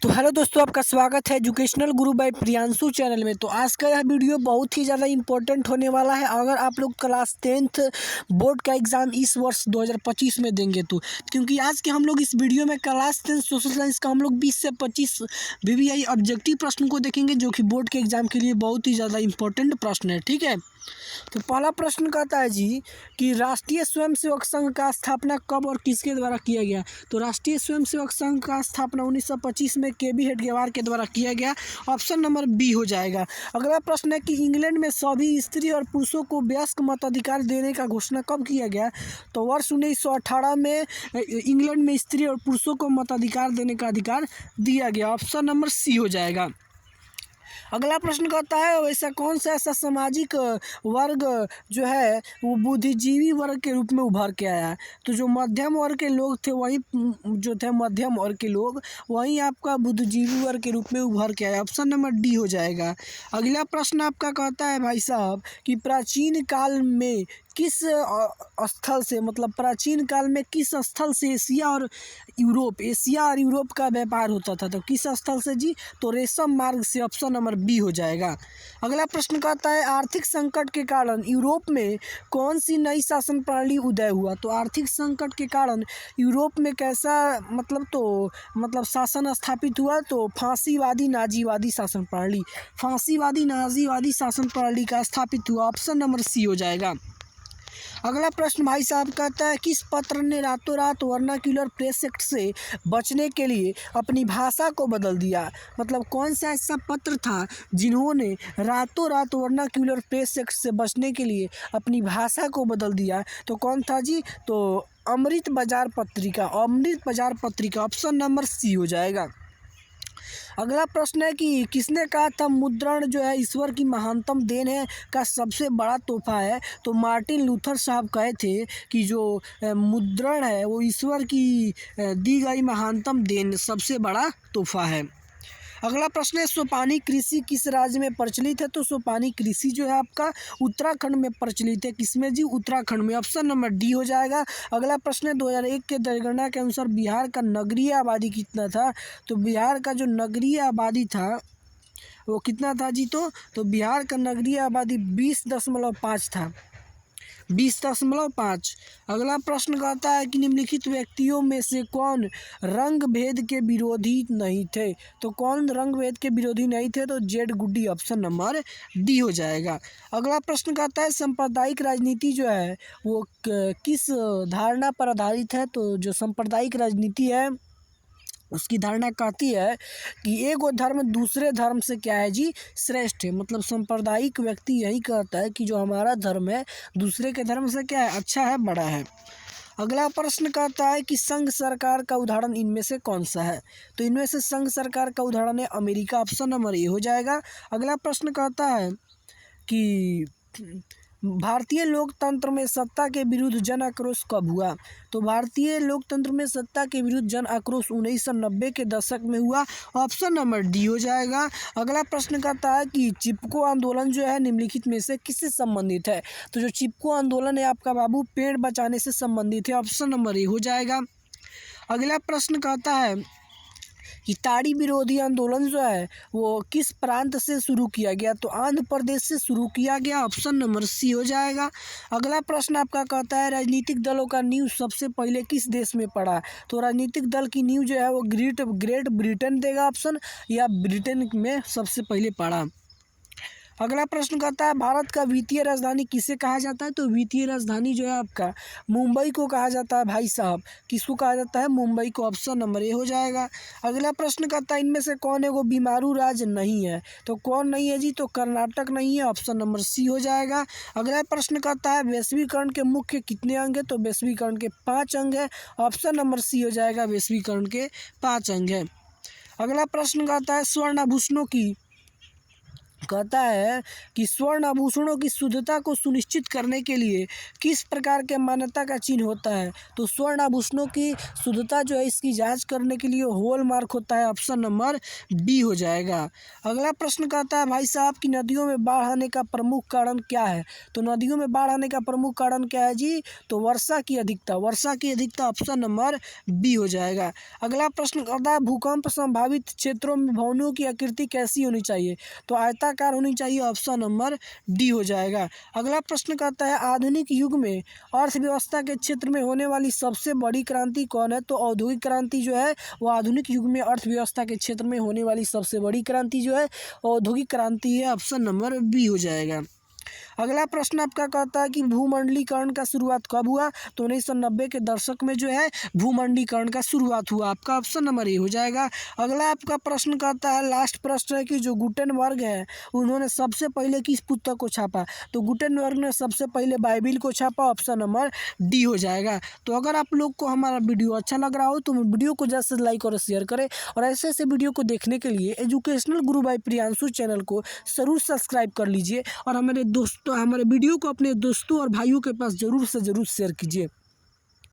तो हेलो दोस्तों, आपका स्वागत है एजुकेशनल गुरु बाय प्रियांशु चैनल में। तो आज का यह वीडियो बहुत ही ज़्यादा इम्पोर्टेंट होने वाला है। अगर आप लोग क्लास 10th बोर्ड का एग्ज़ाम इस वर्ष 2025 में देंगे तो, क्योंकि आज के हम लोग इस वीडियो में क्लास 10 सोशल साइंस का हम लोग 20 से 25 VVI ऑब्जेक्टिव प्रश्न को देखेंगे, जो कि बोर्ड के एग्ज़ाम के लिए बहुत ही ज़्यादा इम्पोर्टेंट प्रश्न है। ठीक है, तो पहला प्रश्न कहता है जी कि राष्ट्रीय स्वयंसेवक संघ का स्थापना कब और किसके द्वारा किया गया। तो राष्ट्रीय स्वयंसेवक संघ का स्थापना 1925 में KB हेडगेवार के द्वारा किया गया। ऑप्शन नंबर बी हो जाएगा। अगला प्रश्न है कि इंग्लैंड में सभी स्त्री और पुरुषों को वयस्क मताधिकार देने का घोषणा कब किया गया। तो वर्ष 1918 में इंग्लैंड में स्त्री और पुरुषों को मताधिकार देने का अधिकार दिया गया। ऑप्शन नंबर सी हो जाएगा। अगला प्रश्न कहता है वैसा कौन सा ऐसा सामाजिक वर्ग जो है वो बुद्धिजीवी वर्ग के रूप में उभर के आया। तो जो मध्यम वर्ग के लोग थे वही जो थे मध्यम वर्ग के लोग वही आपका बुद्धिजीवी वर्ग के रूप में उभर के आया। ऑप्शन नंबर डी हो जाएगा। अगला प्रश्न आपका कहता है भाई साहब कि प्राचीन काल में किस स्थल से, मतलब प्राचीन काल में किस स्थल से एशिया और यूरोप का व्यापार होता था। तो किस स्थल से जी, तो रेशम मार्ग से। ऑप्शन नंबर बी हो जाएगा। अगला प्रश्न कहता है आर्थिक संकट के कारण यूरोप में कौन सी नई शासन प्रणाली उदय हुआ। तो आर्थिक संकट के कारण यूरोप में कैसा मतलब शासन स्थापित हुआ। तो फांसीवादी नाजीवादी शासन प्रणाली का स्थापित हुआ। ऑप्शन नंबर सी हो जाएगा। अगला प्रश्न भाई साहब कहता है किस पत्र ने रातों रात वर्नाक्यूलर प्रेस एक्ट से बचने के लिए अपनी भाषा को बदल दिया। मतलब कौन सा ऐसा पत्र था जिन्होंने रातों रात वर्नाक्यूलर प्रेस एक्ट से बचने के लिए अपनी भाषा को बदल दिया। तो कौन था जी, तो अमृत बाजार पत्रिका। ऑप्शन नंबर सी हो जाएगा। अगला प्रश्न है कि किसने कहा था मुद्रण जो है ईश्वर की महानतम देन है का सबसे बड़ा तोहफा है। तो मार्टिन लूथर साहब कहे थे कि जो मुद्रण है वो ईश्वर की दी गई महानतम देन सबसे बड़ा तोहफा है। अगला प्रश्न है सोपानी कृषि किस राज्य में प्रचलित है। तो सोपानी कृषि जो है आपका उत्तराखंड में प्रचलित है। किसमें जी, उत्तराखंड में। ऑप्शन नंबर डी हो जाएगा। अगला प्रश्न है 2001 के जनगणना के अनुसार बिहार का नगरीय आबादी कितना था। तो बिहार का जो नगरीय आबादी था वो कितना था जी, तो बिहार का नगरीय आबादी 20.5 था, 20.5। अगला प्रश्न कहता है कि निम्नलिखित व्यक्तियों में से कौन रंग भेद के विरोधी नहीं थे। तो कौन रंग भेद के विरोधी नहीं थे, तो जेड गुड्डी। ऑप्शन नंबर डी हो जाएगा। अगला प्रश्न कहता है सांप्रदायिक राजनीति जो है वो किस धारणा पर आधारित है। तो जो सांप्रदायिक राजनीति है उसकी धारणा कहती है कि एक वो धर्म दूसरे धर्म से क्या है जी, श्रेष्ठ है। मतलब सांप्रदायिक व्यक्ति यही कहता है कि जो हमारा धर्म है दूसरे के धर्म से क्या है, अच्छा है, बड़ा है। अगला प्रश्न कहता है कि संघ सरकार का उदाहरण इनमें से कौन सा है। तो इनमें से संघ सरकार का उदाहरण है अमेरिका। ऑप्शन नंबर ए हो जाएगा। अगला प्रश्न कहता है कि भारतीय लोकतंत्र में सत्ता के विरुद्ध जन आक्रोश कब हुआ। तो भारतीय लोकतंत्र में सत्ता के विरुद्ध जन आक्रोश 1990 के दशक में हुआ। ऑप्शन नंबर डी हो जाएगा। अगला प्रश्न कहता है कि चिपको आंदोलन जो है निम्नलिखित में से किससे संबंधित है। तो जो चिपको आंदोलन है आपका बाबू पेड़ बचाने से संबंधित है। ऑप्शन नंबर ए हो जाएगा। अगला प्रश्न कहता है कि ताड़ी विरोधी आंदोलन जो है वो किस प्रांत से शुरू किया गया। तो आंध्र प्रदेश से शुरू किया गया। ऑप्शन नंबर सी हो जाएगा। अगला प्रश्न आपका कहता है राजनीतिक दलों का नींव सबसे पहले किस देश में पड़ा। तो राजनीतिक दल की नींव जो है वो ग्रेट ब्रिटेन देगा ऑप्शन, या ब्रिटेन में सबसे पहले पड़ा। अगला प्रश्न कहता है भारत का वित्तीय राजधानी किसे कहा जाता है। तो वित्तीय राजधानी जो है आपका मुंबई को कहा जाता है भाई साहब। किसको कहा जाता है, मुंबई को। ऑप्शन नंबर ए हो जाएगा। अगला प्रश्न कहता है इनमें से कौन एगो बीमारू राज्य नहीं है। तो कौन नहीं है जी, तो कर्नाटक नहीं है। ऑप्शन नंबर सी हो जाएगा। अगला प्रश्न कहता है वैश्वीकरण के मुख्य कितने अंग है। तो वैश्वीकरण के 5 अंग है। ऑप्शन नंबर सी हो जाएगा। वैश्वीकरण के 5 अंग है। अगला प्रश्न कहता है स्वर्ण आभूषणों की कहता है कि स्वर्ण आभूषणों की शुद्धता को सुनिश्चित करने के लिए किस प्रकार के मान्यता का चिन्ह होता है। तो स्वर्ण आभूषणों की शुद्धता जो है इसकी जांच करने के लिए हॉलमार्क होता है। ऑप्शन नंबर बी हो जाएगा। अगला प्रश्न कहता है भाई साहब कि नदियों में बाढ़ आने का प्रमुख कारण क्या है। तो नदियों में बाढ़ आने का प्रमुख कारण क्या है जी। तो वर्षा की अधिकता। वर्षा की अधिकता ऑप्शन नंबर बी हो जाएगा। अगला प्रश्न कहता है भूकंप संभावित क्षेत्रों में भवनों की आकृति कैसी होनी चाहिए। तो आयताकार होनी चाहिए। ऑप्शन नंबर डी हो जाएगा। अगला प्रश्न कहता है आधुनिक युग में अर्थव्यवस्था के क्षेत्र में होने वाली सबसे बड़ी क्रांति कौन है। तो औद्योगिक क्रांति जो है वो आधुनिक युग में अर्थव्यवस्था के क्षेत्र में होने वाली सबसे बड़ी क्रांति जो है औद्योगिक क्रांति है। ऑप्शन नंबर बी हो जाएगा। अगला प्रश्न आपका कहता है कि भूमंडलीकरण का शुरुआत कब हुआ। तो 1990 के दशक में जो है भूमंडलीकरण का शुरुआत हुआ। आपका ऑप्शन नंबर ए हो जाएगा। अगला आपका प्रश्न कहता है लास्ट प्रश्न है कि जो गुटेनबर्ग है उन्होंने सबसे पहले किस पुस्तक को छापा। तो गुटेनबर्ग ने सबसे पहले बाइबिल को छापा। ऑप्शन नंबर डी हो जाएगा। तो अगर आप लोग को हमारा वीडियो अच्छा लग रहा हो तो वीडियो को ज़्यादा से लाइक और शेयर करें और ऐसे ऐसे वीडियो को देखने के लिए एजुकेशनल गुरु भाई प्रियांशु चैनल को ज़रूर सब्सक्राइब कर लीजिए और हमारे वीडियो को अपने दोस्तों और भाइयों के पास ज़रूर से ज़रूर शेयर कीजिए।